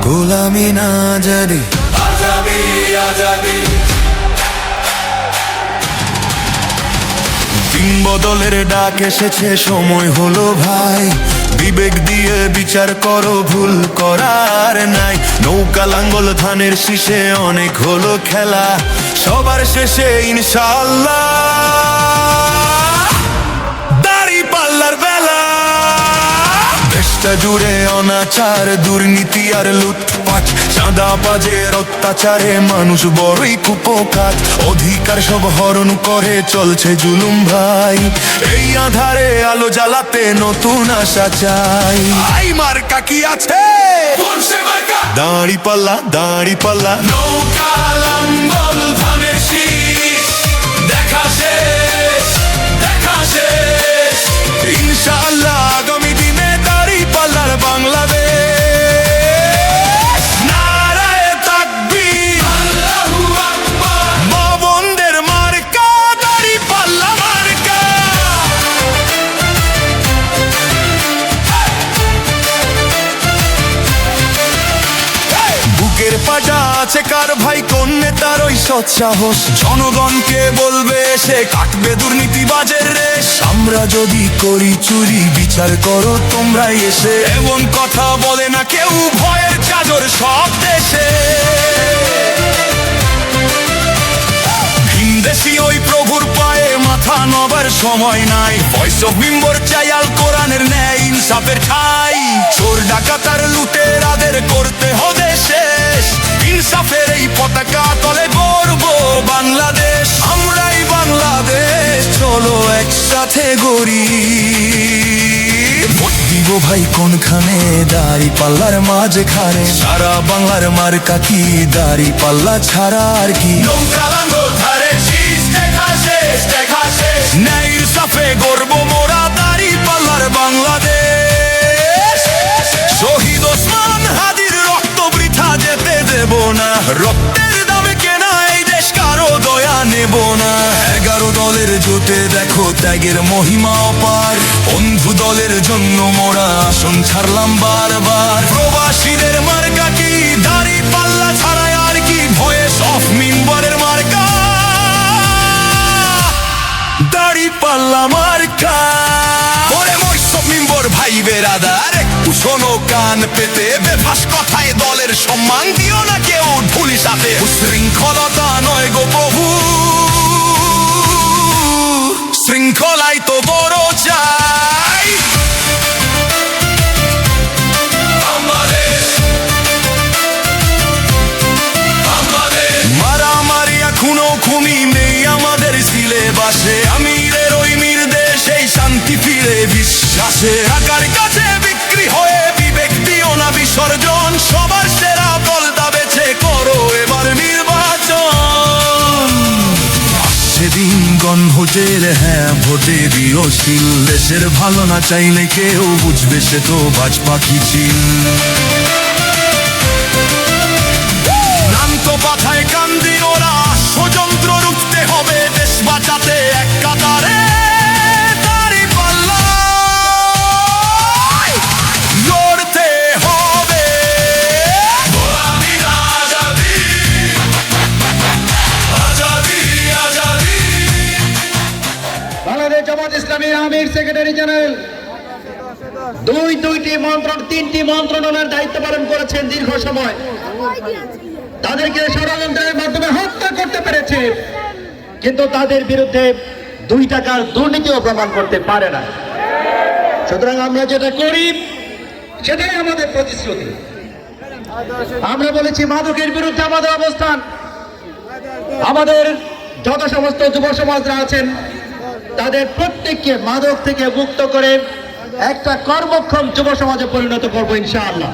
গোলামি না আজাদি, আজাদি আজাদি। দিন বদলের ডাক এসেছে, সময় হলো ভাই। বিবেক দিয়ে বিচার করো, ভুল করার নাই। নৌকা লাঙ্গল ধানের শীষে অনেক হলো খেলা, সবার শেষে ইনশাআল্লাহ দাড়ি পাল্লার বেলা। দেশটা জুড়ে অনাচার, দুর্নীতি আর লুটপাট, চাঁদাবাজের অত্যাচারে মানুষ বড়ই কুপোকাত। অধিকার সব হরণ করে চলছে জুলুম ভাই, এই আধারে আলো জ্বালাতে নতুন আশা চাই। আই মার্কা কি আছে? দাড়ি পাল্লা, দাড়ি পাল্লা। নৌকা লাঙ্গল ধানের শীষ, দেখা শেষ, দেখা শেষ। ইনশাআল্লাহ আগামী দিনে দাড়ি পাল্লার বাংলাদেশ। নারায়ে তাকবীর, আল্লাহু আকবার। মা বোনদের মার্কা, দাড়ি পাল্লা মার্কা। বুকের পাটা আছে কার ভাই, কোন নেতার ওই সৎ সাহস? জনগণকে বলবে সে কাটবে দুর্নীতিবাজের রেশ। আমরা যদি করি চুরি, বিচার করো তোমরাই এসে। এমন কথা বলে না কেউ, ভয়ের চাদর সব দেশে। ভিনদেশি ওই প্রভুর পায়ে মাথা নবার সময় নাই। ভয়েস অফ মেম্বার চাই আল কোরআনের ন্যায় ইনসাফের ঠাই। চোর ডাকাতার লুটেরাদের করতে হবে শেষ, ইনসাফের এই পতাকা তলে গর্ব বাংলাদেশ। আমরাই বাংলাদেশ, চলো একসাথে গড়ি। ভোট দিব ভাই কোনখানে? দাড়ি পাল্লার মাঝখানে। সারা বাংলার মার্কা কি? দাড়ি পাল্লা ছাড়া আর কি? নৌকা লাঙ্গল ধানের শীষ, দেখা শেষ, দেখা শেষ। ন্যায় ইনসাফে গর্ব মোরা, দাড়ি পাল্লার বাংলাদেশ। শহীদ ওসমান হাদির রক্ত বৃথা যেতে দেব না, রক্তের দামে কেনা এই দেশ কারো দয়া নেব না। 11 দলের জোটে দেখো ত্যাগের মহিমা অপার, বন্ধু দলের জন্য মোরা আসন ছাড়লাম বারবার। প্রবাসীদের মার্কা কি? দাড়ি পাল্লা ছাড়া আর কি? ভয়েস অফ মেম্বারের মার্কা, দাড়ি পাল্লা মার্কা। ওরে ভয়েস অফ মেম্বার ভাই বেরাদার, একটু শোনো কান পেতে। বেফাস কথায় দলের সম্মান দিও না কেউ ঢুলি সাথে। শৃঙ্খলতা নয় গো প্রভু, শৃঙ্খলাই তো বড় চাই। বাংলাদেশ, বাংলাদেশ। মারামারি খুনো খুমি নেই আমাদের সিলেবাসে। আমিরের ওই মীর দেশ, এই শান্তি ফিরে বিশ্বাসে। টাকার কাছে বিক্রি হয়ে বিবেক দিও না বিসর্জন। সবার সেরা দলটা বেছে করো এবার নির্বাচন। সেদিন গণভোটের হ্যাঁ ভোটে দিও শিল। দেশের ভালো না চাইলে কেউ বুঝবে সে তো বাজ পাখি ছিল। নান্ত পাথায় কান্দি ওরা, ষড়যন্ত্র রুখতে হবে দেশ বাঁচাতে এক কাতারে। দাড়ি পাল্লা লড়তে হবে। গোলামি না আজাদি, আজাদি আজাদি। বাংলাদেশ জামাত ইসলামী আমির সেক্রেটারি জেনারেল তিনটি মন্ত্রণালয়ের দায়িত্ব পালন করেছেন দীর্ঘ সময়। তাদেরকে ষড়যন্ত্রের মাধ্যমে হত্যা করতে পেরেছে, কিন্তু তাদের বিরুদ্ধে 2 টাকার দুর্নীতিও প্রমাণ করতে পারে না। সুতরাং আমরা যেটা করি সেটাই আমাদের প্রতিশ্রুতি। আমরা বলেছি মাদকের বিরুদ্ধে আমাদের অবস্থান। আমাদের যত সমস্ত যুব সমাজরা আছেন তাদের প্রত্যেককে মাদক থেকে মুক্ত করে একটা কর্মক্ষম যুব সমাজে পরিণত করবো ইনশাআল্লাহ।